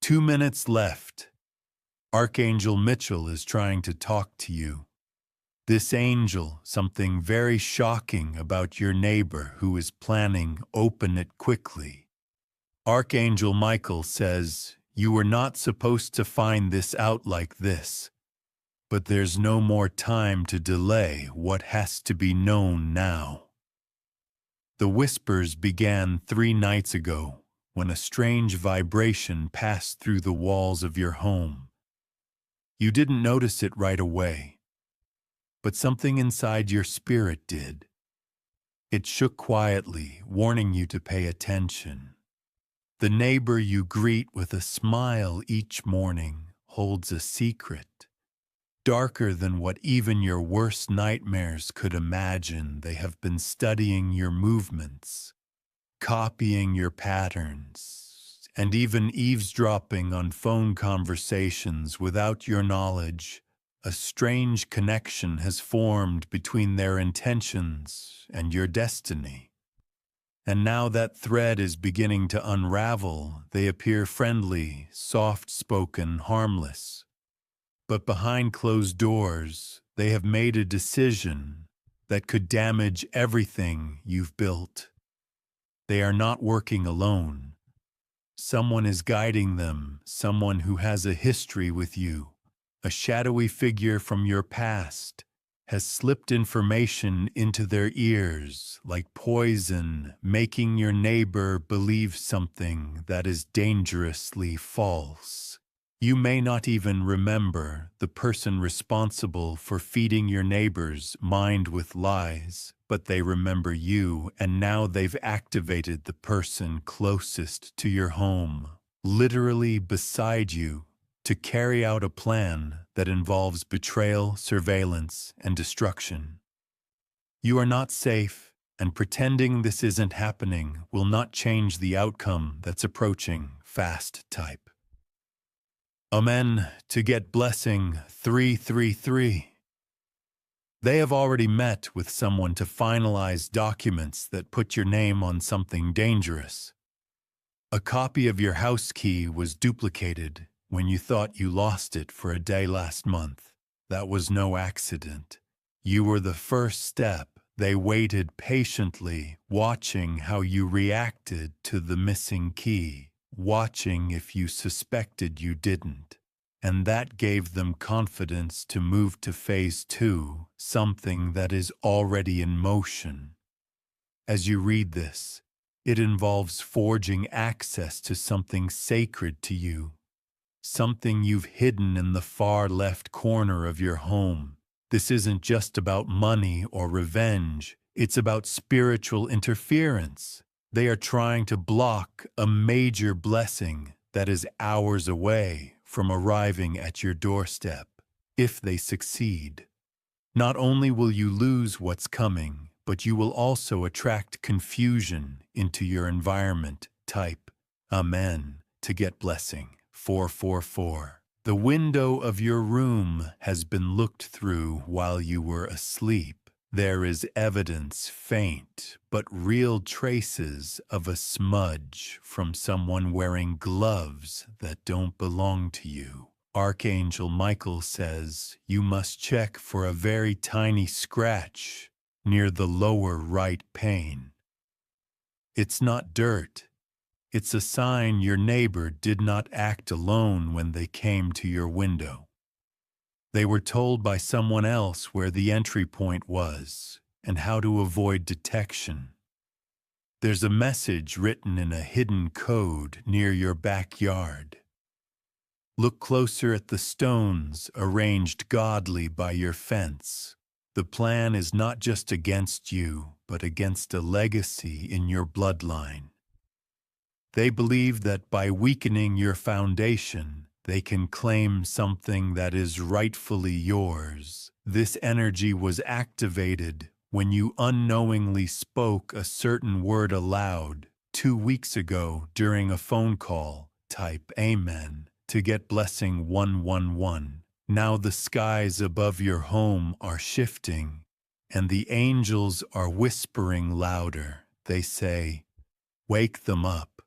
2 minutes left. Archangel Micheal is trying to talk to you. This angel, something very shocking about your neighbor who is planning, open it quickly. Archangel Micheal says, you were not supposed to find this out like this. But there's no more time to delay what has to be known now. The whispers began 3 nights ago when a strange vibration passed through the walls of your home. You didn't notice it right away, but something inside your spirit did. It shook quietly, warning you to pay attention. The neighbor you greet with a smile each morning holds a secret. Darker than what even your worst nightmares could imagine. They have been studying your movements, copying your patterns, and even eavesdropping on phone conversations without your knowledge. A strange connection has formed between their intentions and your destiny. And now that thread is beginning to unravel. They appear friendly, soft-spoken, harmless. But behind closed doors, they have made a decision that could damage everything you've built. They are not working alone. Someone is guiding them, someone who has a history with you. A shadowy figure from your past has slipped information into their ears like poison, making your neighbor believe something that is dangerously false. You may not even remember the person responsible for feeding your neighbor's mind with lies, but they remember you, and now they've activated the person closest to your home, literally beside you, to carry out a plan that involves betrayal, surveillance, and destruction. You are not safe, and pretending this isn't happening will not change the outcome that's approaching. Fast type. Amen. To get blessing 333. They have already met with someone to finalize documents that put your name on something dangerous. A copy of your house key was duplicated when you thought you lost it for a day last month. That was no accident. You were the first step. They waited patiently, watching how you reacted to the missing key, watching if you suspected you didn't. And that gave them confidence to move to phase 2, something that is already in motion. As you read this, it involves forging access to something sacred to you, something you've hidden in the far left corner of your home. This isn't just about money or revenge, it's about spiritual interference. They are trying to block a major blessing that is hours away from arriving at your doorstep. If they succeed, not only will you lose what's coming, but you will also attract confusion into your environment. Type Amen to get blessing 444. The window of your room has been looked through while you were asleep. There is evidence, faint but real traces of a smudge from someone wearing gloves that don't belong to you. Archangel Micheal says you must check for a very tiny scratch near the lower right pane. It's not dirt. It's a sign your neighbor did not act alone when they came to your window. They were told by someone else where the entry point was and how to avoid detection. There's a message written in a hidden code near your backyard. Look closer at the stones arranged godly by your fence. The plan is not just against you, but against a legacy in your bloodline. They believe that by weakening your foundation, they can claim something that is rightfully yours. This energy was activated when you unknowingly spoke a certain word aloud 2 weeks ago during a phone call. Type Amen to get blessing 111. Now the skies above your home are shifting, and the angels are whispering louder. They say, wake them up.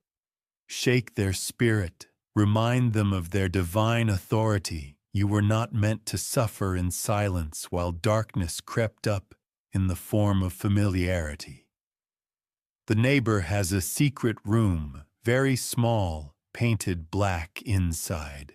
Shake their spirit, Remind them of their divine authority. You were not meant to suffer in silence while darkness crept up in the form of familiarity. The neighbor has a secret room, very small, painted black inside.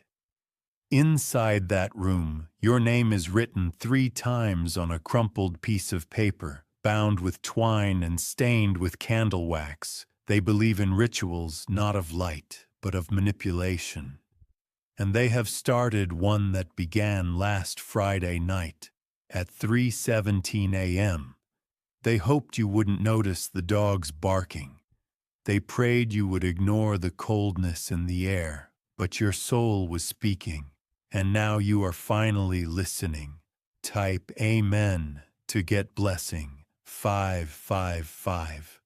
Inside that room, your name is written 3 times on a crumpled piece of paper, bound with twine and stained with candle wax. They believe in rituals not of light, but of manipulation. And they have started one that began last Friday night at 3:17 a.m. They hoped you wouldn't notice the dogs barking. They prayed you would ignore the coldness in the air, but your soul was speaking, and now you are finally listening. Type Amen to get blessing 555.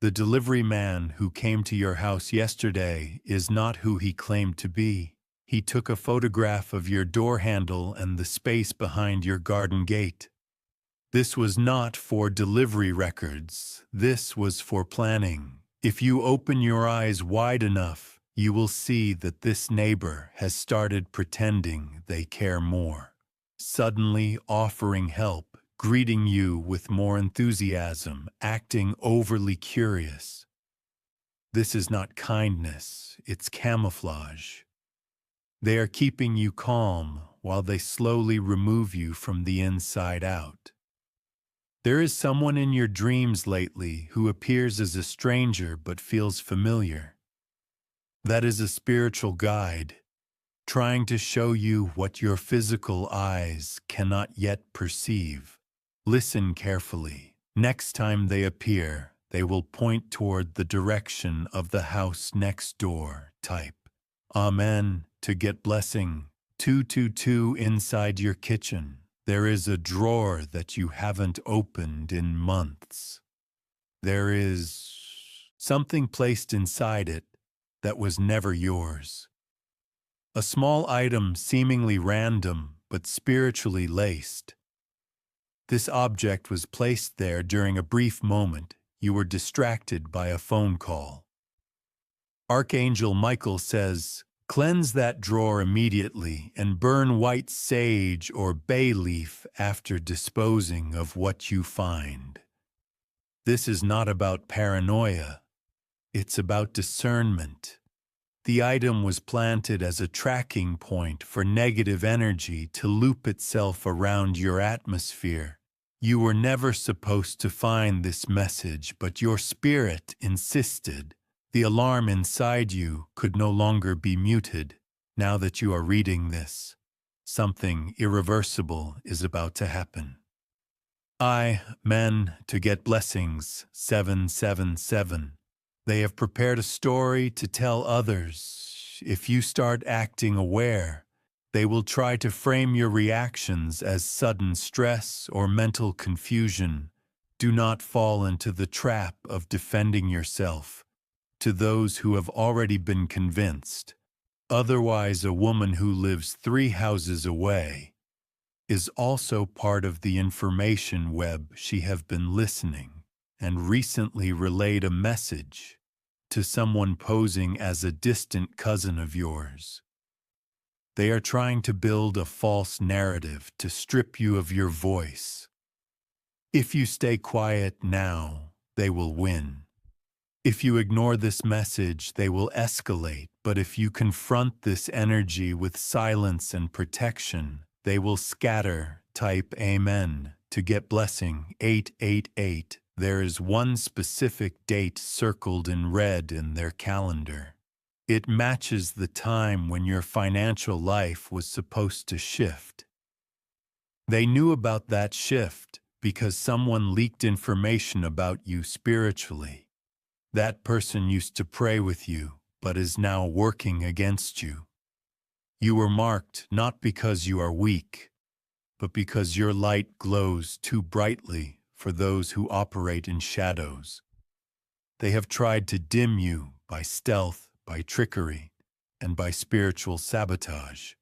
The delivery man who came to your house yesterday is not who he claimed to be. He took a photograph of your door handle and the space behind your garden gate. This was not for delivery records. This was for planning. If you open your eyes wide enough, you will see that this neighbor has started pretending they care more. Suddenly offering help, greeting you with more enthusiasm, acting overly curious. This is not kindness, it's camouflage. They are keeping you calm while they slowly remove you from the inside out. There is someone in your dreams lately who appears as a stranger but feels familiar. That is a spiritual guide, trying to show you what your physical eyes cannot yet perceive. Listen carefully. Next time they appear, they will point toward the direction of the house next door. Type Amen to get blessing 222 inside your kitchen. There is a drawer that you haven't opened in months. There is something placed inside it that was never yours. A small item seemingly random but spiritually laced. This object was placed there during a brief moment. You were distracted by a phone call. Archangel Micheal says, cleanse that drawer immediately and burn white sage or bay leaf after disposing of what you find. This is not about paranoia. It's about discernment. The item was planted as a tracking point for negative energy to loop itself around your atmosphere. You were never supposed to find this message, but your spirit insisted. The alarm inside you could no longer be muted. Now that you are reading this, something irreversible is about to happen. Men to get blessings 777. They have prepared a story to tell others. If you start acting aware, they will try to frame your reactions as sudden stress or mental confusion. Do not fall into the trap of defending yourself. To those who have already been convinced, otherwise a woman who lives 3 houses away is also part of the information web. She have been listening and recently relayed a message to someone posing as a distant cousin of yours. They are trying to build a false narrative to strip you of your voice. If you stay quiet now, they will win. If you ignore this message, they will escalate. But if you confront this energy with silence and protection, they will scatter. Type Amen to get blessing 888. There is one specific date circled in red in their calendar. It matches the time when your financial life was supposed to shift. They knew about that shift because someone leaked information about you spiritually. That person used to pray with you, but is now working against you. You were marked not because you are weak, but because your light glows too brightly for those who operate in shadows. They have tried to dim you by stealth, by trickery, and by spiritual sabotage.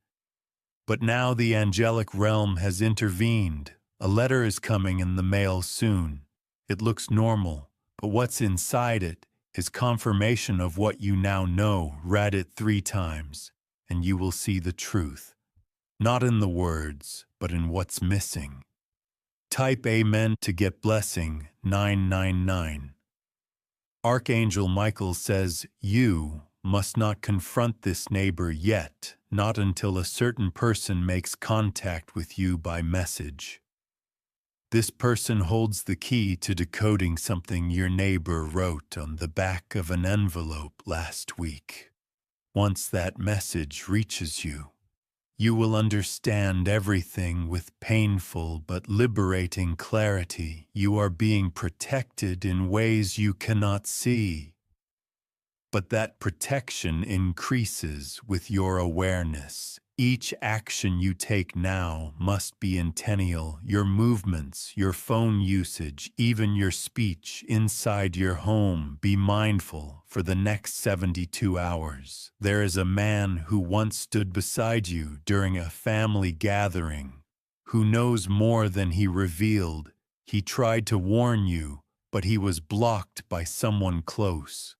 But now the angelic realm has intervened. A letter is coming in the mail soon. It looks normal, but what's inside it is confirmation of what you now know. Read it 3 times, and you will see the truth. Not in the words, but in what's missing. Type Amen to get blessing 999. Archangel Micheal says you must not confront this neighbor yet, not until a certain person makes contact with you by message. This person holds the key to decoding something your neighbor wrote on the back of an envelope last week. Once that message reaches you, you will understand everything with painful but liberating clarity. You are being protected in ways you cannot see. But that protection increases with your awareness. Each action you take now must be intentional. Your movements, your phone usage, even your speech inside your home. Be mindful for the next 72 hours. There is a man who once stood beside you during a family gathering, who knows more than he revealed. He tried to warn you, but he was blocked by someone close.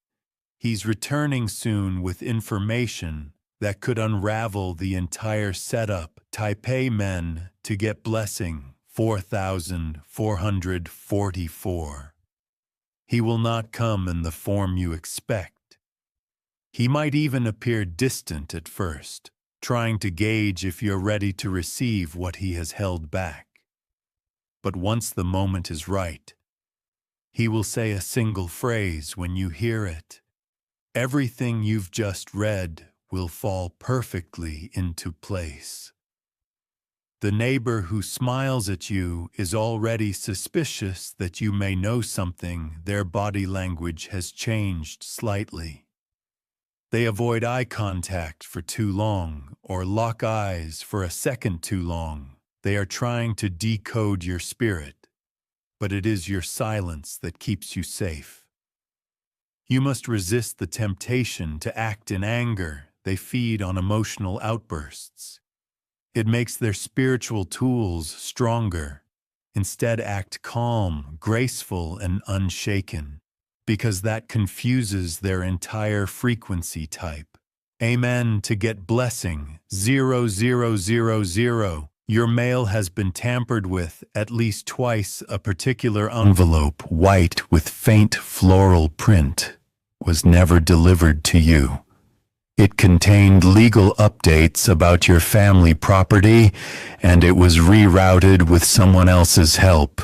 He's returning soon with information that could unravel the entire setup. Type Amen to get blessing 4444. He will not come in the form you expect. He might even appear distant at first, trying to gauge if you're ready to receive what he has held back. But once the moment is right, he will say a single phrase. When you hear it, everything you've just read will fall perfectly into place. The neighbor who smiles at you is already suspicious that you may know something. Their body language has changed slightly. They avoid eye contact for too long, or lock eyes for a second too long. They are trying to decode your spirit, but it is your silence that keeps you safe. You must resist the temptation to act in anger. They feed on emotional outbursts. It makes their spiritual tools stronger. Instead, act calm, graceful, and unshaken, because that confuses their entire frequency type. Amen to get blessing 0000. Your mail has been tampered with at least twice. A particular envelope, white with faint floral print, was never delivered to you. It contained legal updates about your family property, and it was rerouted with someone else's help.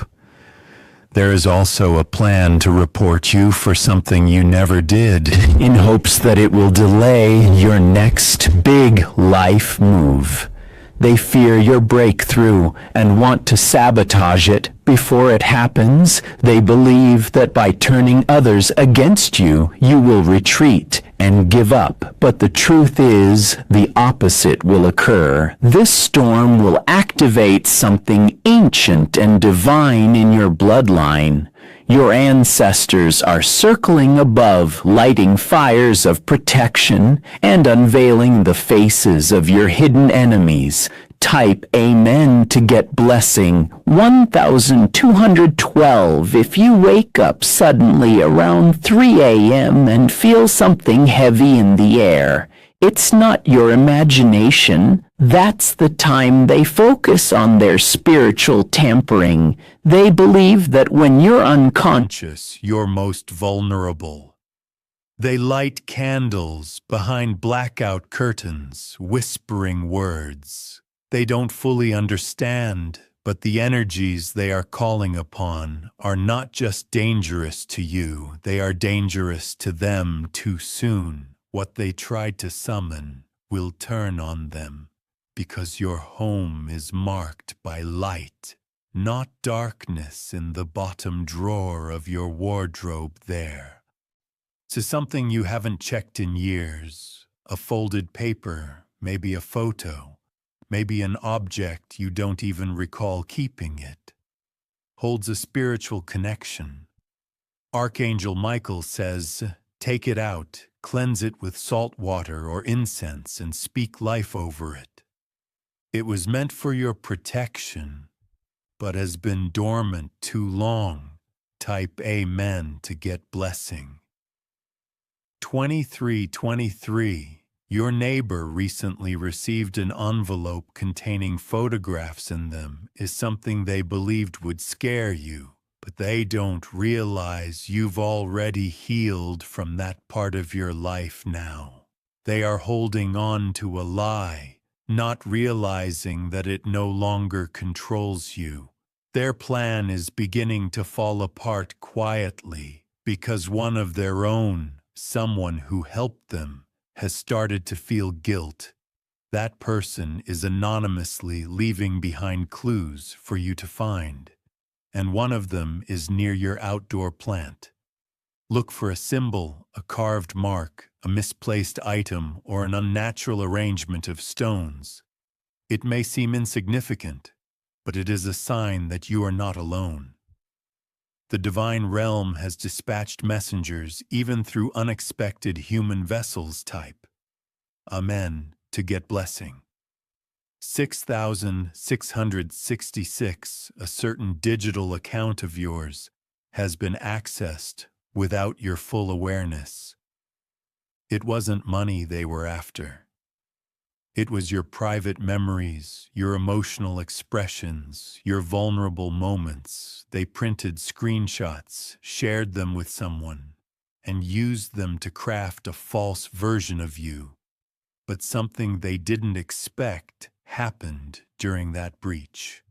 There is also a plan to report you for something you never did, in hopes that it will delay your next big life move. They fear your breakthrough and want to sabotage it before it happens. They believe that by turning others against you, you will retreat and give up. But the truth is, the opposite will occur. This storm will activate something ancient and divine in your bloodline. Your ancestors are circling above, lighting fires of protection and unveiling the faces of your hidden enemies. Type Amen to get blessing 1212. If you wake up suddenly around 3 a.m. and feel something heavy in the air, it's not your imagination. That's the time they focus on their spiritual tampering. They believe that when you're unconscious, you're most vulnerable. They light candles behind blackout curtains, whispering words. They don't fully understand, but the energies they are calling upon are not just dangerous to you, they are dangerous to them too soon. What they tried to summon will turn on them, because your home is marked by light, not darkness in the bottom drawer of your wardrobe there. To something you haven't checked in years, a folded paper, maybe a photo, maybe an object you don't even recall keeping it, holds a spiritual connection. Archangel Micheal says, take it out, cleanse it with salt water or incense, and speak life over it. It was meant for your protection, but has been dormant too long. Type Amen to get blessing 2323. Your neighbor recently received an envelope containing photographs in them is something they believed would scare you, but they don't realize you've already healed from that part of your life now. They are holding on to a lie, not realizing that it no longer controls you. Their plan is beginning to fall apart quietly because one of their own, someone who helped them, has started to feel guilt. That person is anonymously leaving behind clues for you to find, and one of them is near your outdoor plant. Look for a symbol, a carved mark, a misplaced item, or an unnatural arrangement of stones. It may seem insignificant, but it is a sign that you are not alone. The divine realm has dispatched messengers even through unexpected human vessels. Type Amen to get blessing. 6666. A certain digital account of yours has been accessed without your full awareness. It wasn't money they were after. It was your private memories, your emotional expressions, your vulnerable moments. They printed screenshots, shared them with someone, and used them to craft a false version of you. But something they didn't expect happened during that breach.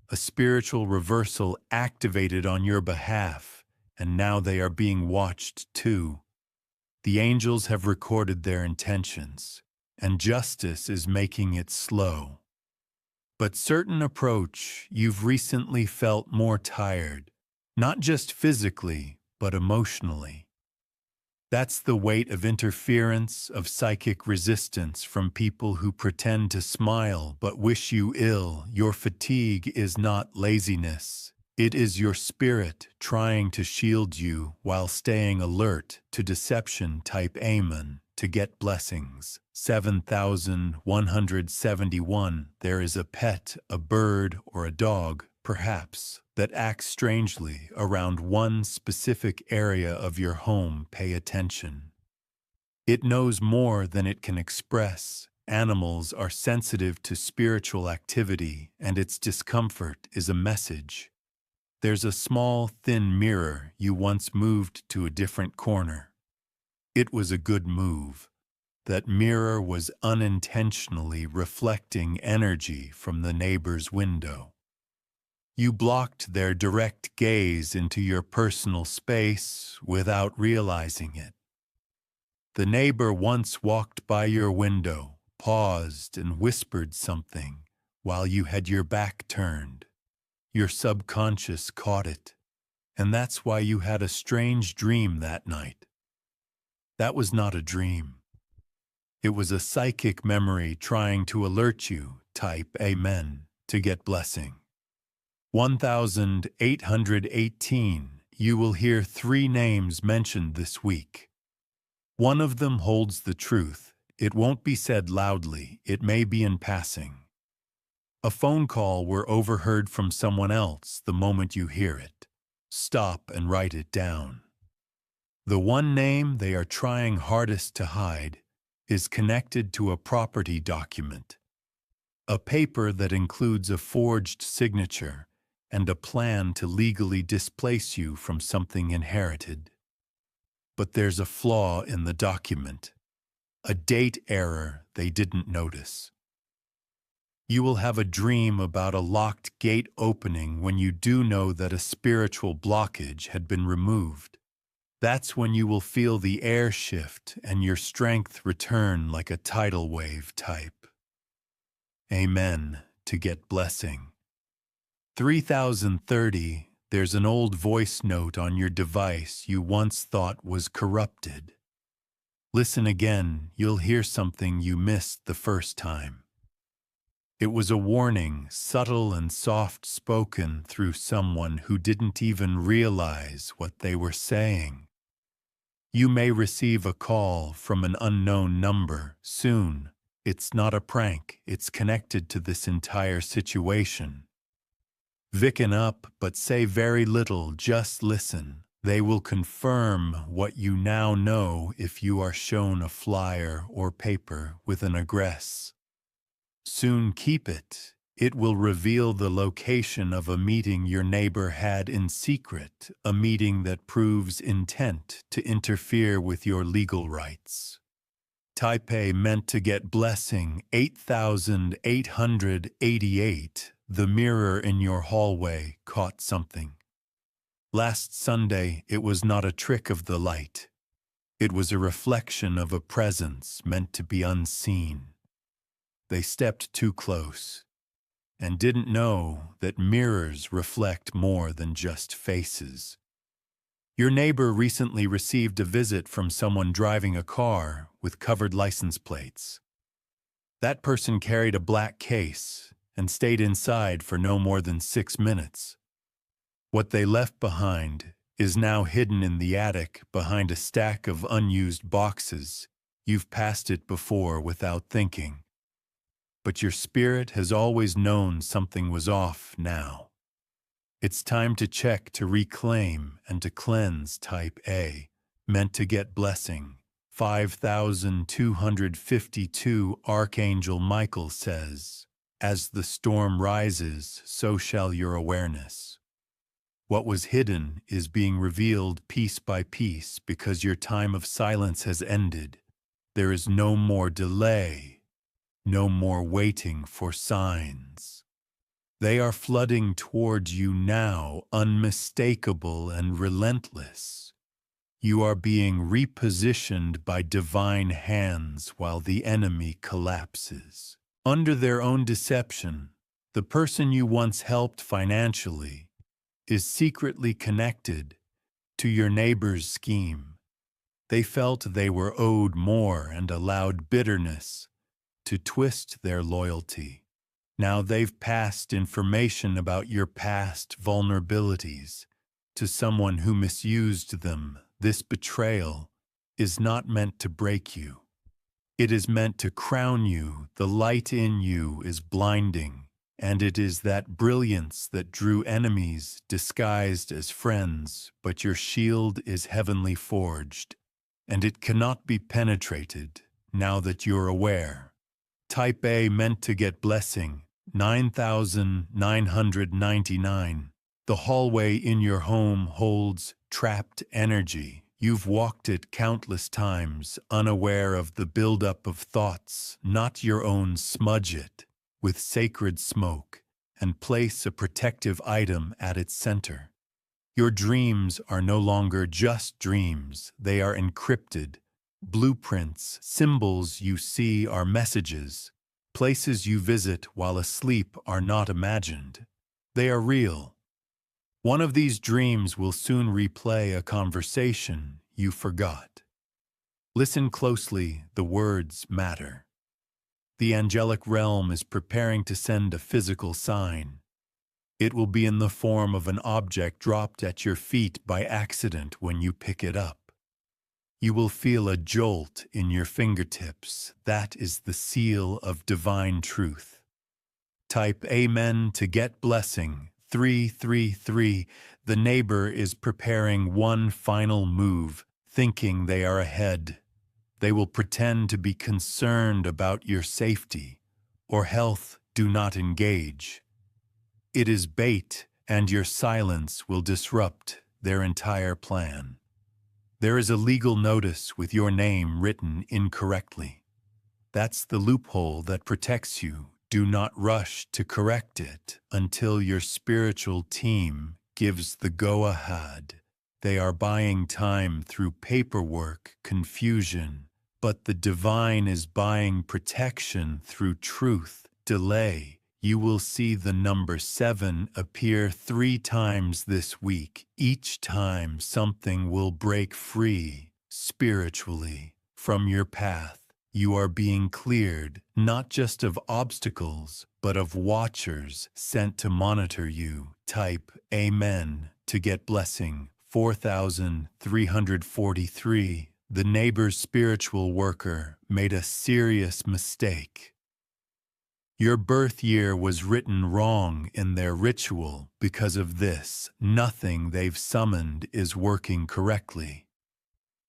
A spiritual reversal activated on your behalf, and now they are being watched too. The angels have recorded their intentions, and justice is making it slow. But certain approach, you've recently felt more tired, not just physically, but emotionally. That's the weight of interference, of psychic resistance from people who pretend to smile but wish you ill. Your fatigue is not laziness. It is your spirit trying to shield you while staying alert to deception. Type Amen to get blessings. 7171. There is a pet, a bird, or a dog, perhaps, that acts strangely around one specific area of your home. Pay attention. It knows more than it can express. Animals are sensitive to spiritual activity, and its discomfort is a message. There's a small, thin mirror you once moved to a different corner. It was a good move. That mirror was unintentionally reflecting energy from the neighbor's window. You blocked their direct gaze into your personal space without realizing it. The neighbor once walked by your window, paused, and whispered something while you had your back turned. Your subconscious caught it, and that's why you had a strange dream that night. That was not a dream. It was a psychic memory trying to alert you. Type Amen to get blessing. 1818. You will hear 3 names mentioned this week. One of them holds the truth. It won't be said loudly. It may be in passing. A phone call were overheard from someone else the moment you hear it. Stop and write it down. The one name they are trying hardest to hide is connected to a property document, a paper that includes a forged signature and a plan to legally displace you from something inherited. But there's a flaw in the document, a date error they didn't notice. You will have a dream about a locked gate opening when you do know that a spiritual blockage had been removed. That's when you will feel the air shift and your strength return like a tidal wave. Type Amen to get blessing. 3030. There's an old voice note on your device you once thought was corrupted. Listen again, you'll hear something you missed the first time. It was a warning, subtle and soft-spoken through someone who didn't even realize what they were saying. You may receive a call from an unknown number soon. It's not a prank, it's connected to this entire situation. Vicken up, but say very little, just listen. They will confirm what you now know if you are shown a flyer or paper with an address. Soon keep it. It will reveal the location of a meeting your neighbor had in secret, a meeting that proves intent to interfere with your legal rights. Type A meant to get blessing 8888. The mirror in your hallway caught something. Last Sunday, it was not a trick of the light. It was a reflection of a presence meant to be unseen. They stepped too close and didn't know that mirrors reflect more than just faces. Your neighbor recently received a visit from someone driving a car with covered license plates. That person carried a black case and stayed inside for no more than 6 minutes. What they left behind is now hidden in the attic behind a stack of unused boxes. You've passed it before without thinking. But your spirit has always known something was off now. It's time to check, to reclaim, and to cleanse. Type A, meant to get blessing 5252. Archangel Micheal says, as the storm rises, so shall your awareness. What was hidden is being revealed piece by piece because your time of silence has ended. There is no more delay, no more waiting for signs. They are flooding towards you now, unmistakable and relentless. You are being repositioned by divine hands while the enemy collapses. Under their own deception, the person you once helped financially is secretly connected to your neighbor's scheme. They felt they were owed more and allowed bitterness to twist their loyalty. Now they've passed information about your past vulnerabilities to someone who misused them. This betrayal is not meant to break you. It is meant to crown you. The light in you is blinding. And it is that brilliance that drew enemies disguised as friends, but your shield is heavenly forged, and it cannot be penetrated now that you're aware. Type A meant to get blessing 9999. The hallway in your home holds trapped energy. You've walked it countless times, unaware of the buildup of thoughts, not your own. Smudge it with sacred smoke and place a protective item at its center. Your dreams are no longer just dreams. They are encrypted. Blueprints, symbols you see are messages. Places you visit while asleep are not imagined. They are real. One of these dreams will soon replay a conversation you forgot. Listen closely, the words matter. The angelic realm is preparing to send a physical sign. It will be in the form of an object dropped at your feet by accident when you pick it up. You will feel a jolt in your fingertips. That is the seal of divine truth. Type Amen to get blessing 333. The neighbor is preparing one final move, thinking they are ahead. They will pretend to be concerned about your safety or health. Do not engage. It is bait, and your silence will disrupt their entire plan. There is a legal notice with your name written incorrectly. That's the loophole that protects you. Do not rush to correct it until your spiritual team gives the go-ahead. They are buying time through paperwork, confusion, but the divine is buying protection through truth. Delay. You will see the number 7 appear 3 times this week. Each time something will break free, spiritually, from your path. You are being cleared, not just of obstacles, but of watchers sent to monitor you. Type Amen to get blessing 4343. The neighbor's spiritual worker made a serious mistake. Your birth year was written wrong in their ritual because of this. Nothing they've summoned is working correctly.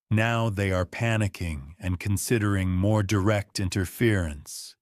Now they are panicking and considering more direct interference.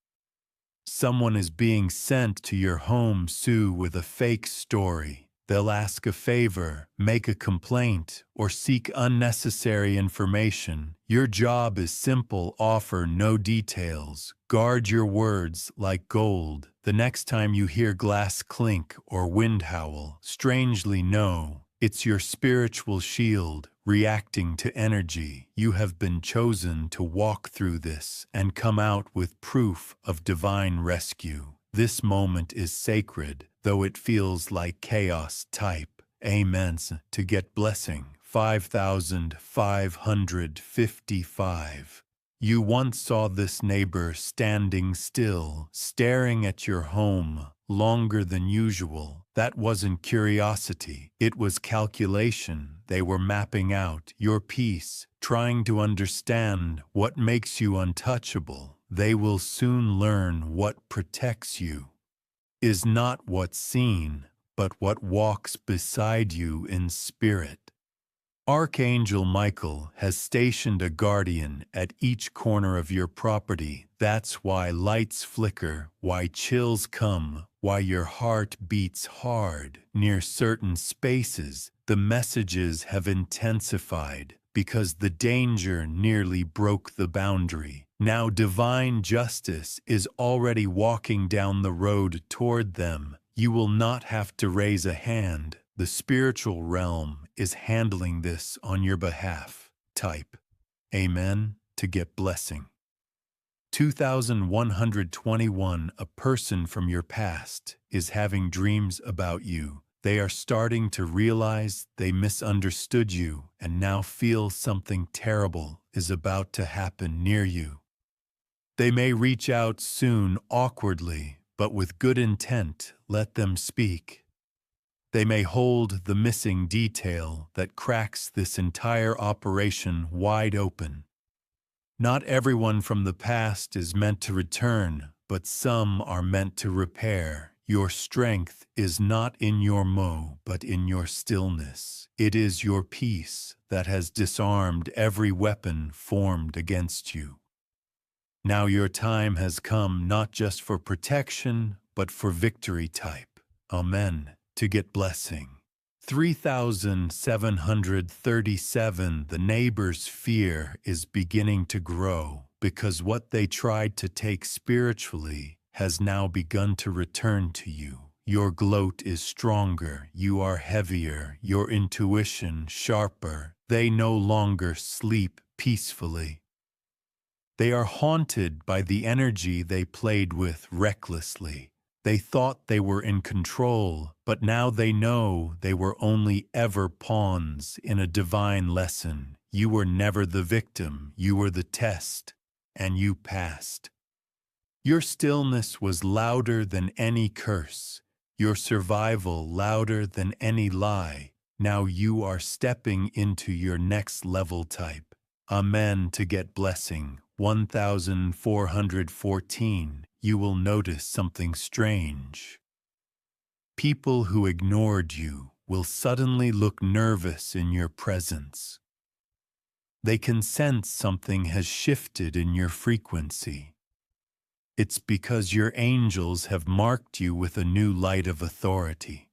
Someone is being sent to your home, Sue, with a fake story. They'll ask a favor, make a complaint, or seek unnecessary information. Your job is simple: offer no details. Guard your words like gold. The next time you hear glass clink or wind howl, strangely know it's your spiritual shield reacting to energy. You have been chosen to walk through this and come out with proof of divine rescue. This moment is sacred, though it feels like chaos. Type amens to get blessing. 5555. You once saw this neighbor standing still, staring at your home longer than usual. That wasn't curiosity, it was calculation. They were mapping out your peace, trying to understand what makes you untouchable. They will soon learn what protects you is not what's seen, but what walks beside you in spirit. Archangel Micheal has stationed a guardian at each corner of your property. That's why lights flicker, why chills come, why your heart beats hard. Near certain spaces, the messages have intensified because the danger nearly broke the boundary. Now divine justice is already walking down the road toward them. You will not have to raise a hand. The spiritual realm is handling this on your behalf. Type amen to get blessing. 2121. A person from your past is having dreams about you. They are starting to realize they misunderstood you and now feel something terrible is about to happen near you. They may reach out soon, awkwardly, but with good intent. Let them speak. They may hold the missing detail that cracks this entire operation wide open. Not everyone from the past is meant to return, but some are meant to repair. Your strength is not in your but in your stillness. It is your peace that has disarmed every weapon formed against you. Now your time has come, not just for protection, but for victory. Type amen to get blessing. 3737. The neighbor's fear is beginning to grow because what they tried to take spiritually has now begun to return to you. Your gloat is stronger, you are heavier, your intuition sharper. They no longer sleep peacefully. They are haunted by the energy they played with recklessly. They thought they were in control, but now they know they were only ever pawns in a divine lesson. You were never the victim, you were the test, and you passed. Your stillness was louder than any curse, your survival louder than any lie. Now you are stepping into your next level. Type amen to get blessing. 1414. You will notice something strange. People who ignored you will suddenly look nervous in your presence. They can sense something has shifted in your frequency. It's because your angels have marked you with a new light of authority.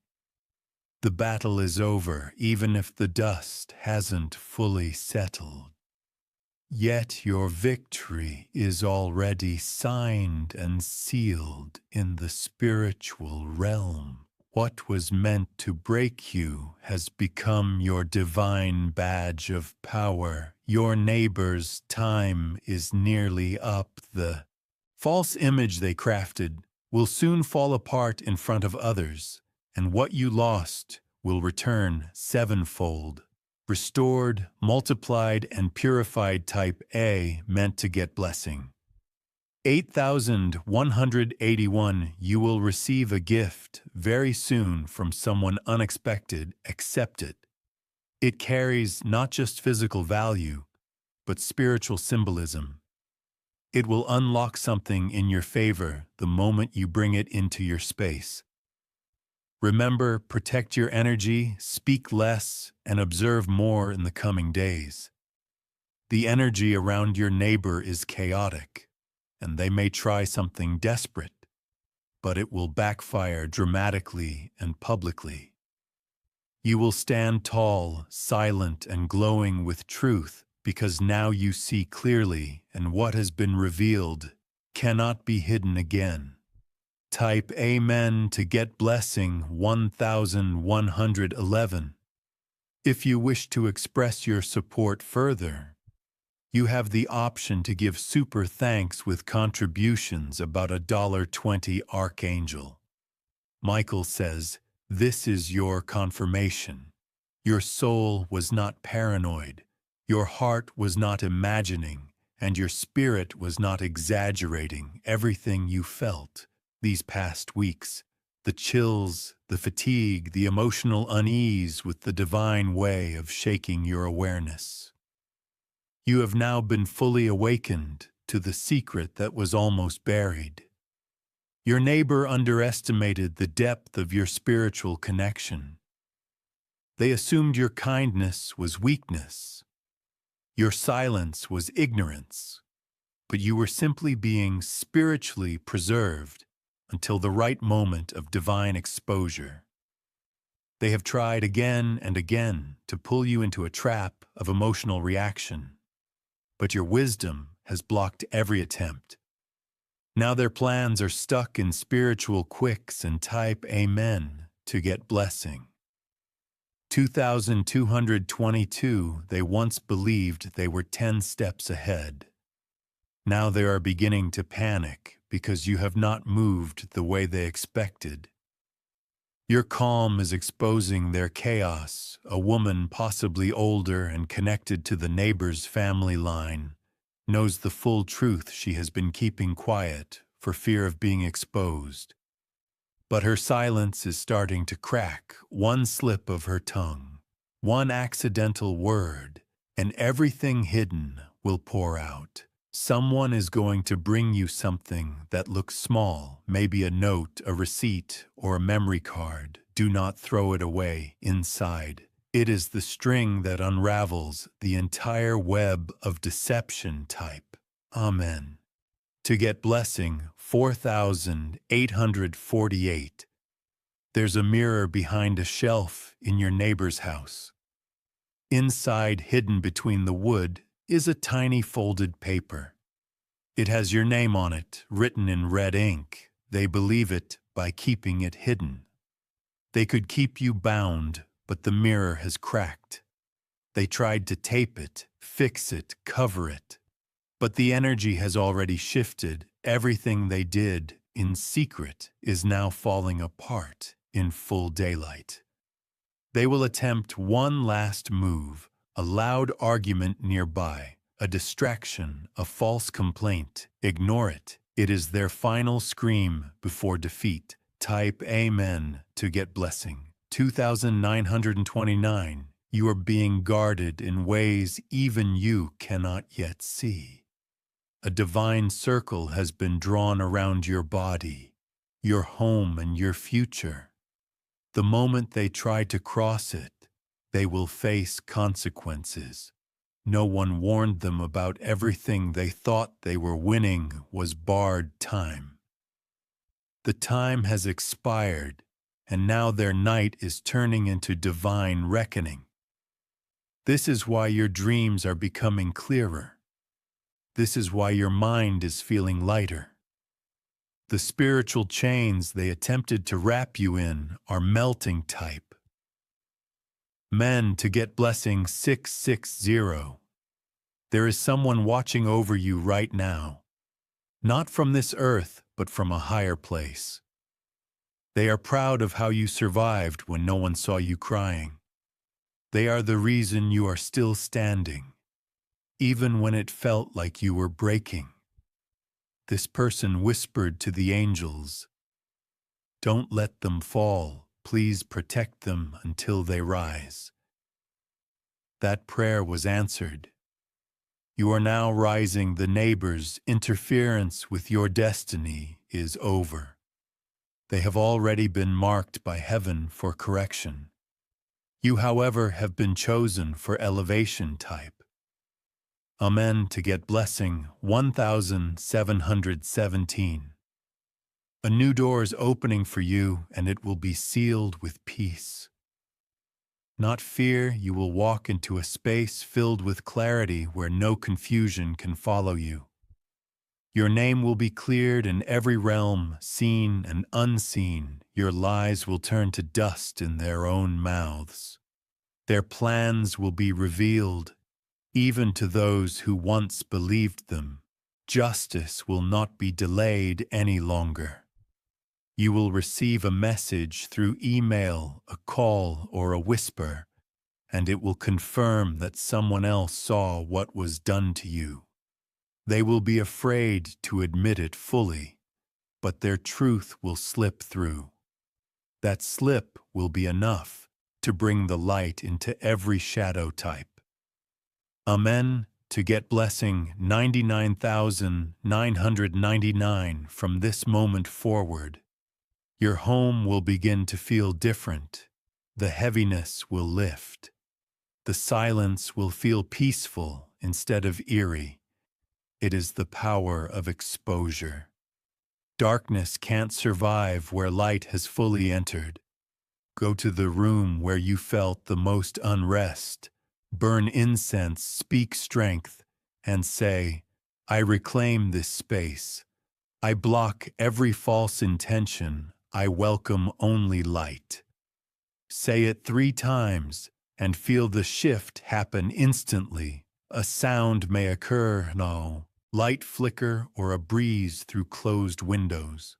The battle is over, even if the dust hasn't fully settled. Yet your victory is already signed and sealed in the spiritual realm. What was meant to break you has become your divine badge of power. Your neighbor's time is nearly up. The false image they crafted will soon fall apart in front of others, and what you lost will return sevenfold. Restored, multiplied, and purified. Type A meant to get blessing. 8181. You will receive a gift very soon from someone unexpected. Accept it. It carries not just physical value, but spiritual symbolism. It will unlock something in your favor the moment you bring it into your space. Remember, protect your energy, speak less, and observe more in the coming days. The energy around your neighbor is chaotic, and they may try something desperate, but it will backfire dramatically and publicly. You will stand tall, silent, and glowing with truth because now you see clearly, and what has been revealed cannot be hidden again. Type Amen to get blessing 1111. If you wish to express your support further, you have the option to give super thanks with contributions about $1.20. Archangel Micheal says, "This is your confirmation. Your soul was not paranoid, your heart was not imagining, and your spirit was not exaggerating everything you felt these past weeks. The chills, the fatigue, the emotional unease with the divine way of shaking your awareness. You have now been fully awakened to the secret that was almost buried. Your neighbor underestimated the depth of your spiritual connection. They assumed your kindness was weakness. Your silence was ignorance. But you were simply being spiritually preserved until the right moment of divine exposure. They have tried again and again to pull you into a trap of emotional reaction, but your wisdom has blocked every attempt. Now their plans are stuck in spiritual quicks, and type Amen to get blessing. 2222, they once believed they were 10 steps ahead. Now they are beginning to panic because you have not moved the way they expected. Your calm is exposing their chaos. A woman, possibly older and connected to the neighbor's family line, knows the full truth she has been keeping quiet for fear of being exposed. But her silence is starting to crack. One slip of her tongue, one accidental word, and everything hidden will pour out. Someone is going to bring you something that looks small, maybe a note, a receipt, or a memory card. Do not throw it away. Inside, it is the string that unravels the entire web of deception. Type Amen to get blessing 4848. There's a mirror behind a shelf in your neighbor's house. Inside, hidden between the wood, is a tiny folded paper. It has your name on it, written in red ink. They believe it by keeping it hidden. They could keep you bound, but the mirror has cracked. They tried to tape it, fix it, cover it. But the energy has already shifted. Everything they did in secret is now falling apart in full daylight. They will attempt one last move, a loud argument nearby, a distraction, a false complaint. Ignore it. It is their final scream before defeat. Type Amen to get blessing. 2929. You are being guarded in ways even you cannot yet see. A divine circle has been drawn around your body, your home, and your future. The moment they try to cross it, they will face consequences. No one warned them about everything they thought they were winning was barred time. The time has expired, and now their night is turning into divine reckoning. This is why your dreams are becoming clearer. This is why your mind is feeling lighter. The spiritual chains they attempted to wrap you in are melting. Type Men to get blessing 660. There is someone watching over you right now, not from this earth, but from a higher place. They are proud of how you survived when no one saw you crying. They are the reason you are still standing, even when it felt like you were breaking. This person whispered to the angels, "Don't let them fall. Please protect them until they rise." That prayer was answered. You are now rising. The neighbor's interference with your destiny is over. They have already been marked by heaven for correction. You, however, have been chosen for elevation type. Amen. To get blessing 1717. A new door is opening for you, and it will be sealed with peace. Not fear, you will walk into a space filled with clarity where no confusion can follow you. Your name will be cleared in every realm, seen and unseen. Your lies will turn to dust in their own mouths. Their plans will be revealed, even to those who once believed them. Justice will not be delayed any longer. You will receive a message through email, a call, or a whisper, and it will confirm that someone else saw what was done to you. They will be afraid to admit it fully, but their truth will slip through. That slip will be enough to bring the light into every shadow type. Amen. To get blessing 99,999 from this moment forward. Your home will begin to feel different. The heaviness will lift. The silence will feel peaceful instead of eerie. It is the power of exposure. Darkness can't survive where light has fully entered. Go to the room where you felt the most unrest. Burn incense, speak strength, and say, I reclaim this space. I block every false intention. I welcome only light. Say it 3 times and feel the shift happen instantly. A sound may occur, light flicker or a breeze through closed windows.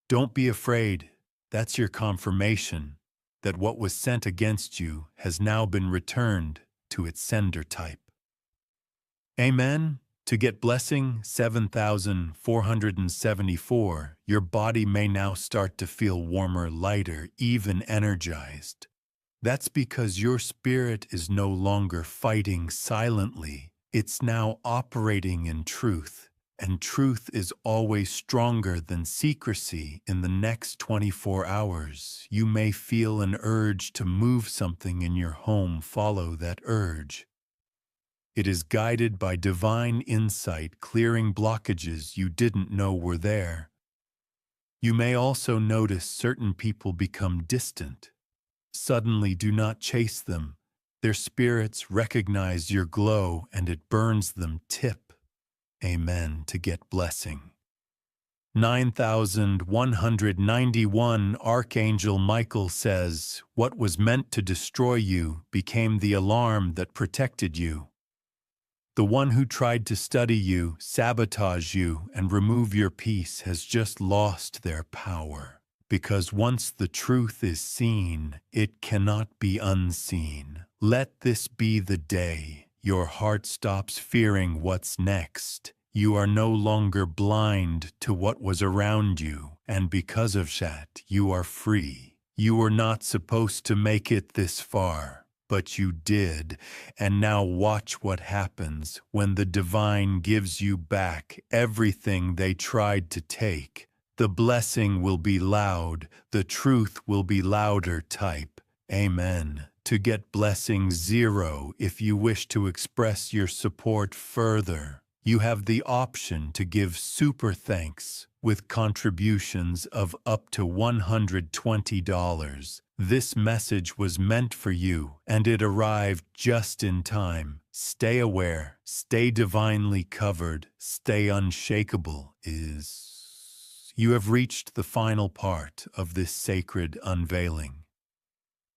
Don't be afraid. That's your confirmation that what was sent against you has now been returned to its sender type. Amen. To get blessing 7,474, your body may now start to feel warmer, lighter, even energized. That's because your spirit is no longer fighting silently. It's now operating in truth, and truth is always stronger than secrecy. In the next 24 hours, you may feel an urge to move something in your home. Follow that urge. It is guided by divine insight, clearing blockages you didn't know were there. You may also notice certain people become distant. Suddenly, do not chase them. Their spirits recognize your glow and it burns them. Tip. Amen. To get blessing 9,191. Archangel Micheal says, what was meant to destroy you became the alarm that protected you. The one who tried to study you, sabotage you, and remove your peace has just lost their power. Because once the truth is seen, it cannot be unseen. Let this be the day your heart stops fearing what's next. You are no longer blind to what was around you, and because of that, you are free. You were not supposed to make it this far, but you did, and now watch what happens when the divine gives you back everything they tried to take. The blessing will be loud, the truth will be louder. Type Amen. To get blessing 0. If you wish to express your support further, you have the option to give super thanks with contributions of up to $120. This message was meant for you, and it arrived just in time. Stay aware, stay divinely covered, stay unshakable. You have reached the final part of this sacred unveiling.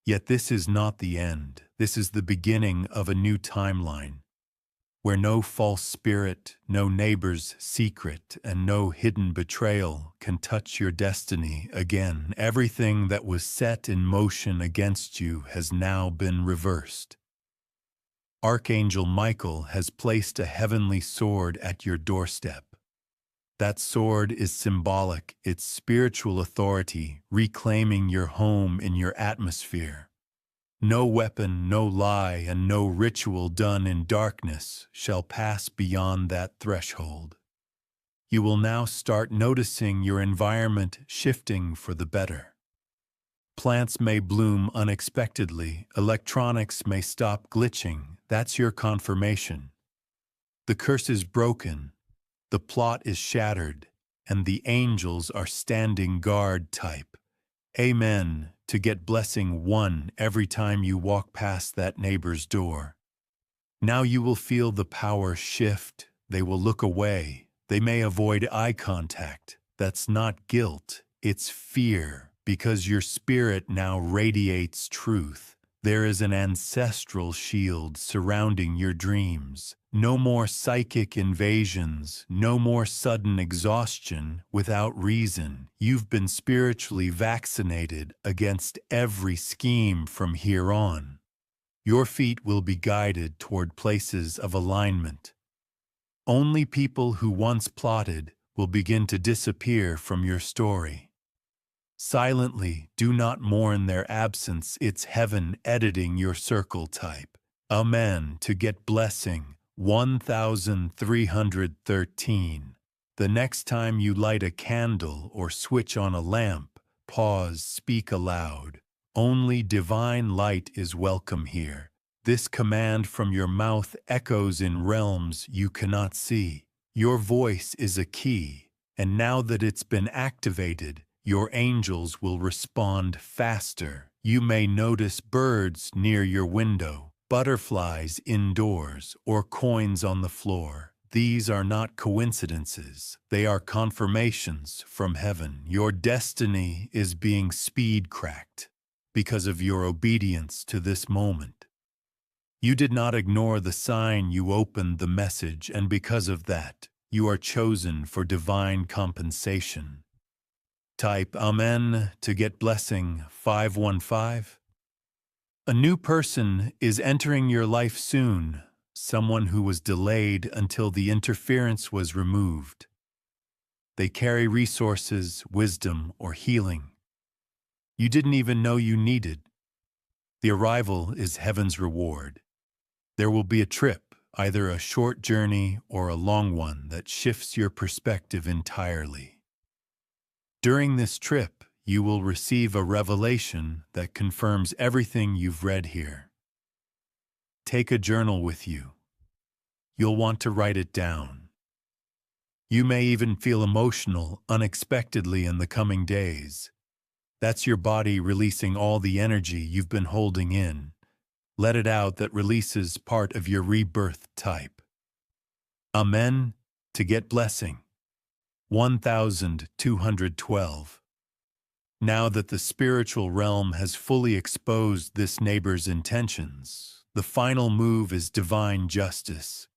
Yet this is not the end. This is the beginning of a new timeline, where no false spirit, no neighbor's secret, and no hidden betrayal can touch your destiny again. Everything that was set in motion against you has now been reversed. Archangel Micheal has placed a heavenly sword at your doorstep. That sword is symbolic, it's spiritual authority, reclaiming your home in your atmosphere. No weapon, no lie, and no ritual done in darkness shall pass beyond that threshold. You will now start noticing your environment shifting for the better. Plants may bloom unexpectedly, electronics may stop glitching. That's your confirmation. The curse is broken, the plot is shattered, and the angels are standing guard. Type Amen to get blessing 1 every time you walk past that neighbor's door. Now you will feel the power shift. They will look away. They may avoid eye contact. That's not guilt, it's fear, because your spirit now radiates truth. There is an ancestral shield surrounding your dreams. No more psychic invasions, no more sudden exhaustion without reason. You've been spiritually vaccinated against every scheme from here on. Your feet will be guided toward places of alignment. Only people who once plotted will begin to disappear from your story. Silently, do not mourn their absence. It's heaven editing your circle. Type Amen to get blessing 1313. The next time you light a candle or switch on a lamp, pause, speak aloud. Only divine light is welcome here. This command from your mouth echoes in realms you cannot see. Your voice is a key, and now that it's been activated, your angels will respond faster. You may notice birds near your window, butterflies indoors, or coins on the floor. These are not coincidences. They are confirmations from heaven. Your destiny is being speed-cracked because of your obedience to this moment. You did not ignore the sign, you opened the message, and because of that, you are chosen for divine compensation. Type Amen to get blessing 515. A new person is entering your life soon, someone who was delayed until the interference was removed. They carry resources, wisdom, or healing you didn't even know you needed. The arrival is heaven's reward. There will be a trip, either a short journey or a long one that shifts your perspective entirely. During this trip, you will receive a revelation that confirms everything you've read here. Take a journal with you. You'll want to write it down. You may even feel emotional unexpectedly in the coming days. That's your body releasing all the energy you've been holding in. Let it out. That releases part of your rebirth. Type Amen to get blessing 1212. Now that the spiritual realm has fully exposed this neighbor's intentions, the final move is divine justice.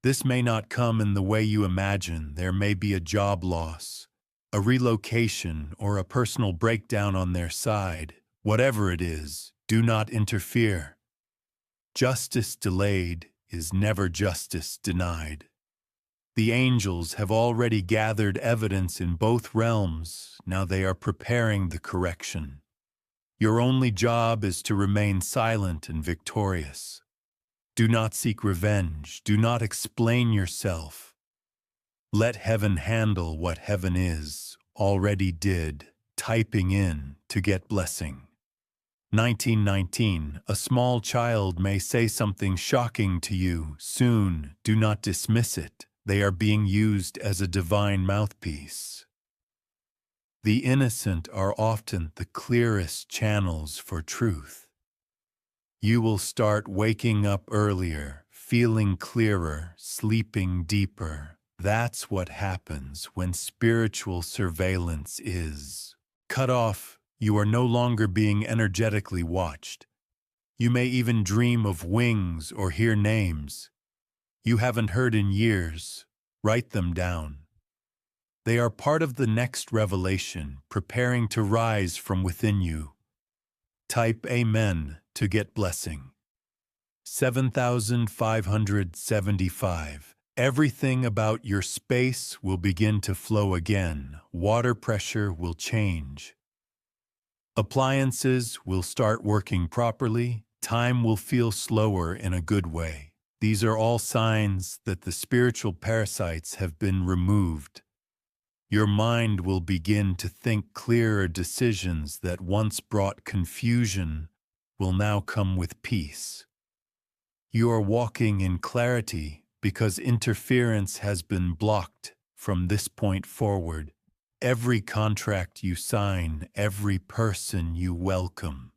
This may not come in the way you imagine. There may be a job loss, a relocation, or a personal breakdown on their side. Whatever it is, do not interfere. Justice delayed is never justice denied. The angels have already gathered evidence in both realms. Now they are preparing the correction. Your only job is to remain silent and victorious. Do not seek revenge. Do not explain yourself. Let heaven handle what heaven is, already did. Typing in to get blessing 1919. A small child may say something shocking to you soon. Do not dismiss it. They are being used as a divine mouthpiece. The innocent are often the clearest channels for truth. You will start waking up earlier, feeling clearer, sleeping deeper. That's what happens when spiritual surveillance is cut off. You are no longer being energetically watched. You may even dream of wings or hear names you haven't heard in years. Write them down. They are part of the next revelation, preparing to rise from within you. Type Amen to get blessing 7575. Everything about your space will begin to flow again. Water pressure will change. Appliances will start working properly. Time will feel slower in a good way. These are all signs that the spiritual parasites have been removed. Your mind will begin to think clearer decisions that once brought confusion will now come with peace. You are walking in clarity because interference has been blocked from this point forward. Every contract you sign, every person you welcome,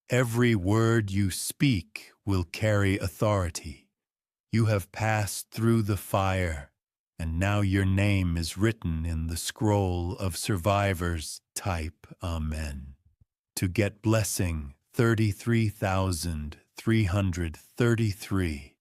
every word you speak will carry authority. You have passed through the fire, and now your name is written in the scroll of survivors. Type Amen. To get blessing 33,333.